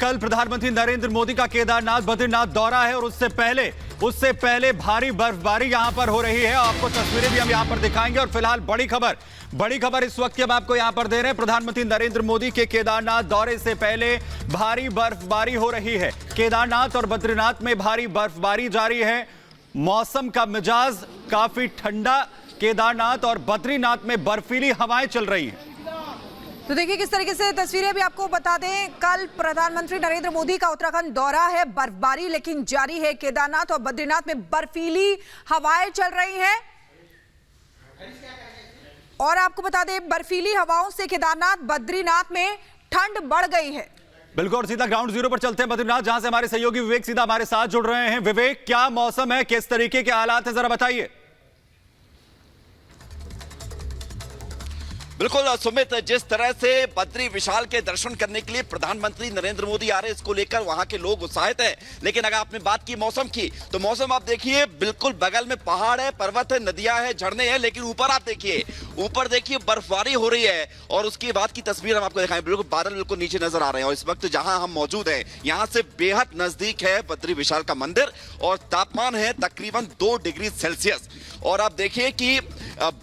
कल प्रधानमंत्री नरेंद्र मोदी का केदारनाथ बद्रीनाथ दौरा है और उससे पहले भारी बर्फबारी यहां पर हो रही है। आपको तस्वीरें भी हम यहां पर दिखाएंगे और फिलहाल बड़ी खबर इस वक्त की हम आपको यहां पर दे रहे हैं। प्रधानमंत्री नरेंद्र मोदी के केदारनाथ दौरे से पहले भारी बर्फबारी हो रही है। केदारनाथ और बद्रीनाथ में भारी बर्फबारी जारी है। मौसम का मिजाज काफी ठंडा, केदारनाथ और बद्रीनाथ में बर्फीली हवाएं चल रही हैं। तो देखिए किस तरीके से तस्वीरें भी आपको बता दें। कल प्रधानमंत्री नरेंद्र मोदी का उत्तराखंड दौरा है। बर्फबारी लेकिन जारी है। केदारनाथ और बद्रीनाथ में बर्फीली हवाएं चल रही हैं और आपको बता दें बर्फीली हवाओं से केदारनाथ बद्रीनाथ में ठंड बढ़ गई है। बिल्कुल, और सीधा ग्राउंड जीरो पर चलते हैं बद्रीनाथ, जहां से हमारे सहयोगी विवेक सीधा हमारे साथ जुड़ रहे हैं। विवेक, क्या मौसम है, किस तरीके के हालात हैं, जरा बताइए। बिल्कुल सुमित, जिस तरह से बद्री विशाल के दर्शन करने के लिए प्रधानमंत्री नरेंद्र मोदी आ रहे हैं, इसको लेकर वहां के लोग उत्साहित हैं। लेकिन अगर आपने बात की मौसम की, तो मौसम आप देखिए बिल्कुल बगल में पहाड़ है, पर्वत है, नदियां हैं, झरने हैं, लेकिन ऊपर आप देखिए, ऊपर देखिए बर्फबारी हो रही है। और उसके बाद की तस्वीर हम आपको दिखाएं। बिल्कुल बादल बिल्कुल नीचे नजर आ रहे हैं और इस वक्त जहां हम मौजूद हैं, यहां से बेहद नजदीक है बद्री विशाल का मंदिर और तापमान है तकरीबन 2 डिग्री सेल्सियस। और आप देखिए कि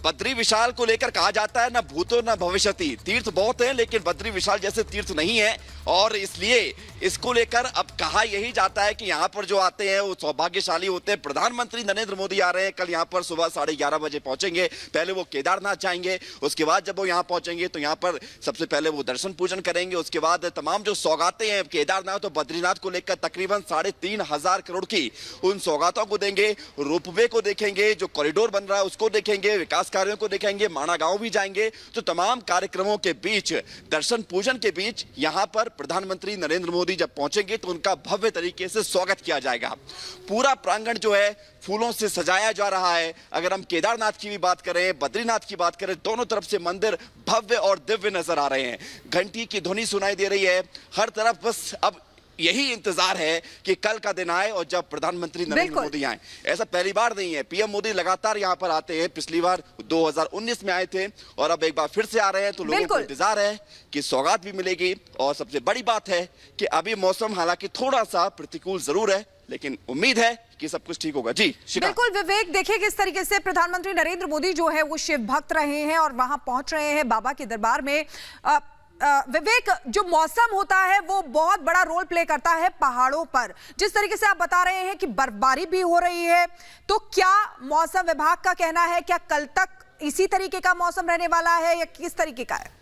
बद्री विशाल को लेकर कहा जाता है ना भूतो ना भविष्यति, तीर्थ बहुत है लेकिन बद्री विशाल जैसे तीर्थ नहीं है। और इसलिए इसको लेकर अब कहा यही जाता है कि यहाँ पर जो आते हैं वो सौभाग्यशाली होते हैं। प्रधानमंत्री नरेंद्र मोदी आ रहे हैं, कल यहाँ पर सुबह 11:30 बजे पहुंचेंगे। पहले वो केदारनाथ जाएंगे, उसके बाद जब वो यहाँ पहुंचेंगे तो यहाँ पर सबसे पहले वो दर्शन पूजन करेंगे। उसके बाद तमाम जो सौगातें हैं केदारनाथ और बद्रीनाथ को लेकर तकरीबन 3,500 करोड़ की, उन सौगातों को देंगे। रोपवे को देखेंगे, जो कॉरिडोर बन रहा है उसको देखेंगे, विकास कार्यों को देखेंगे, माणा गांव भी जाएंगे। तो तमाम कार्यक्रमों के बीच, दर्शन पूजन के बीच यहां पर प्रधानमंत्री नरेंद्र मोदी जब पहुंचेंगे तो उनका भव्य तरीके से स्वागत किया जाएगा। पूरा प्रांगण जो है फूलों से सजाया जा रहा है। अगर हम केदारनाथ की भी बात करें, बद्रीनाथ की बात करें, दोनों तरफ से मंदिर भव्य और दिव्य नजर आ रहे हैं। घंटी की ध्वनि सुनाई दे रही है हर तरफ। बस अब यही इंतजार है कि कल का दिन आए और जब प्रधानमंत्री नरेंद्र मोदी आए। ऐसा पहली बार नहीं है, पीएम मोदी लगातार यहां पर आते हैं। पिछली बार 2019 में आए थे और अब एक बार फिर से आ रहे हैं। तो लोगों को इंतजार है कि सौगात भी मिलेगी। और सबसे बड़ी बात है कि अभी मौसम हालांकि थोड़ा सा प्रतिकूल जरूर है, लेकिन उम्मीद है कि सब कुछ ठीक होगा। जी बिल्कुल विवेक, देखिए किस तरीके से प्रधानमंत्री नरेंद्र मोदी जो है वो शिव भक्त रहे हैं और वहां पहुंच रहे हैं बाबा के दरबार में। विवेक, जो मौसम होता है वो बहुत बड़ा रोल प्ले करता है पहाड़ों पर। जिस तरीके से आप बता रहे हैं कि बर्फबारी भी हो रही है, तो क्या मौसम विभाग का कहना है क्या कल तक इसी तरीके का मौसम रहने वाला है या किस तरीके का है?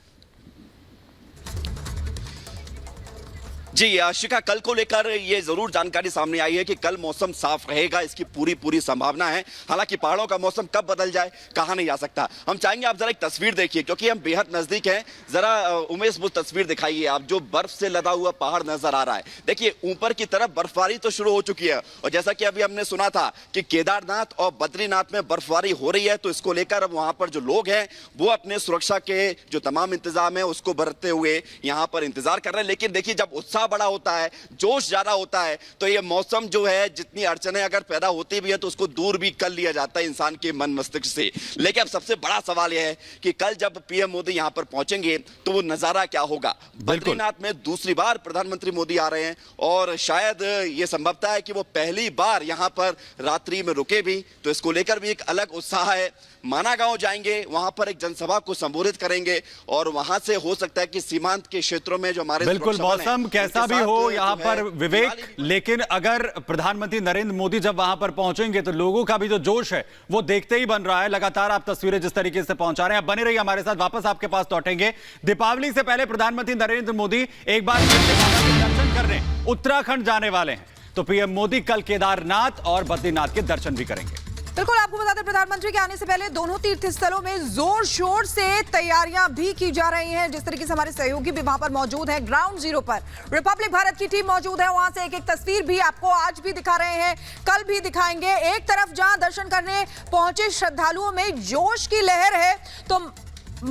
जी आशिका, कल को लेकर ये जरूर जानकारी सामने आई है कि कल मौसम साफ रहेगा, इसकी पूरी संभावना है। हालांकि पहाड़ों का मौसम कब बदल जाए कहा नहीं जा सकता। हम चाहेंगे आप जरा एक तस्वीर देखिए, क्योंकि हम बेहद नजदीक हैं। जरा उमेश वो तस्वीर दिखाइए आप, जो बर्फ से लदा हुआ पहाड़ नजर आ रहा है। देखिए ऊपर की तरफ बर्फबारी तो शुरू हो चुकी है और जैसा कि अभी हमने सुना था कि केदारनाथ और बद्रीनाथ में बर्फबारी हो रही है, तो इसको लेकर अब वहां पर जो लोग हैं वो अपने सुरक्षा के जो तमाम इंतजाम है उसको बरतते हुए यहाँ पर इंतजार कर रहे हैं। लेकिन देखिए जब उत्साह बड़ा होता है, जोश ज्यादा होता है, तो ये मौसम जो है जितनी अड़चने अगर पैदा होती भी है तो उसको दूर भी कर लिया जाता है इंसान के मन मस्तिष्क से। लेकिन अब सबसे बड़ा सवाल यह है कि कल जब पीएम मोदी यहां पर पहुंचेंगे तो वो नजारा क्या होगा। बद्रीनाथ में दूसरी बार प्रधानमंत्री मोदी आ रहे हैं और शायद ये संभवता है कि वो पहली बार यहां पर रात्रि में रुके भी, तो इसको लेकर भी एक अलग उत्साह है। माना गांव जाएंगे, वहां पर एक जनसभा को संबोधित करेंगे और वहां से हो सकता है कि सीमांत के क्षेत्रों में जो हमारे बिल्कुल मौसम कैसा भी हो यहां पर विवेक, लेकिन अगर प्रधानमंत्री नरेंद्र मोदी जब वहां पर पहुंचेंगे तो लोगों का भी जो जोश है वो देखते ही बन रहा है। लगातार आप तस्वीरें जिस तरीके से पहुंचा रहे हैं, बने रहिए हमारे साथ, वापस आपके पास लौटेंगे। दीपावली से पहले प्रधानमंत्री नरेंद्र मोदी एक बार दर्शन करने उत्तराखंड जाने वाले हैं, तो पीएम मोदी कल केदारनाथ और बद्रीनाथ के दर्शन भी करेंगे। बिल्कुल, आपको बता दें प्रधानमंत्री के आने से पहले दोनों तीर्थ स्थलों में जोर शोर से तैयारियां भी की जा रही हैं। जिस तरीके से हमारे सहयोगी भी वहां पर मौजूद हैं, ग्राउंड जीरो पर रिपब्लिक भारत की टीम मौजूद है। वहां से एक एक तस्वीर भी आपको आज भी दिखा रहे हैं, कल भी दिखाएंगे। एक तरफ जहां दर्शन करने पहुंचे श्रद्धालुओं में जोश की लहर है, तो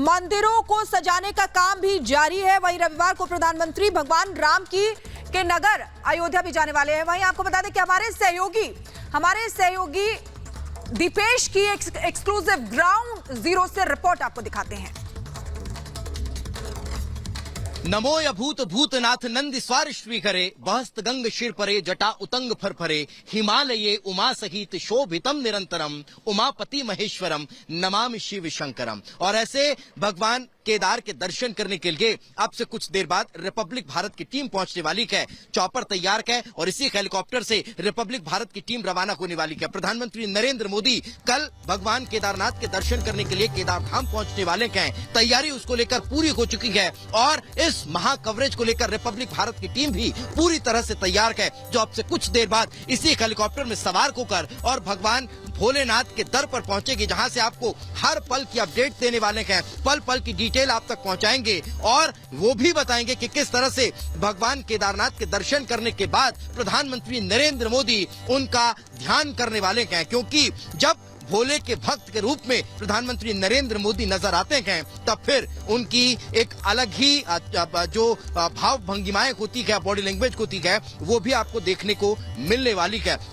मंदिरों को सजाने का काम भी जारी है। वहीं रविवार को प्रधानमंत्री भगवान राम के नगर अयोध्या भी जाने वाले हैं। वहीं आपको बता दें कि हमारे सहयोगी दीपेश की एक्सक्लूसिव ग्राउंड जीरो से रिपोर्ट आपको दिखाते हैं। नमो अभूत भूतनाथ नंद स्वार श्री करे बहस्त गंग शिर परे जटा उतंग फर फरे हिमालये उमा सहित शोभितम निरंतरम उमापति महेश्वरम नमामि शिव शंकरम। और ऐसे भगवान केदार के दर्शन करने के लिए अब से कुछ देर बाद रिपब्लिक भारत की टीम पहुंचने वाली है। चॉपर तैयार है और इसी हेलीकॉप्टर से रिपब्लिक भारत की टीम रवाना होने वाली है। प्रधानमंत्री नरेंद्र मोदी कल भगवान केदारनाथ के दर्शन करने के लिए केदार धाम पहुंचने वाले हैं। तैयारी उसको लेकर पूरी हो चुकी है और इस महा कवरेज को लेकर रिपब्लिक भारत की टीम भी पूरी तरह से तैयार है, जो अब से कुछ देर बाद इसी हेलीकॉप्टर में सवार होकर और भगवान भोलेनाथ के दर पर पहुंचेगी, जहां से आपको हर पल की अपडेट देने वाले हैं, पल पल की डिटेल आप तक पहुंचाएंगे और वो भी बताएंगे कि किस तरह से भगवान केदारनाथ के दर्शन करने के बाद प्रधानमंत्री नरेंद्र मोदी उनका ध्यान करने वाले हैं। क्योंकि जब भोले के भक्त के रूप में प्रधानमंत्री नरेंद्र मोदी नजर आते हैं तब फिर उनकी एक अलग ही जो भाव भंगिमाएं होती है, बॉडी लैंग्वेज होती है, वो भी आपको देखने को मिलने वाली है।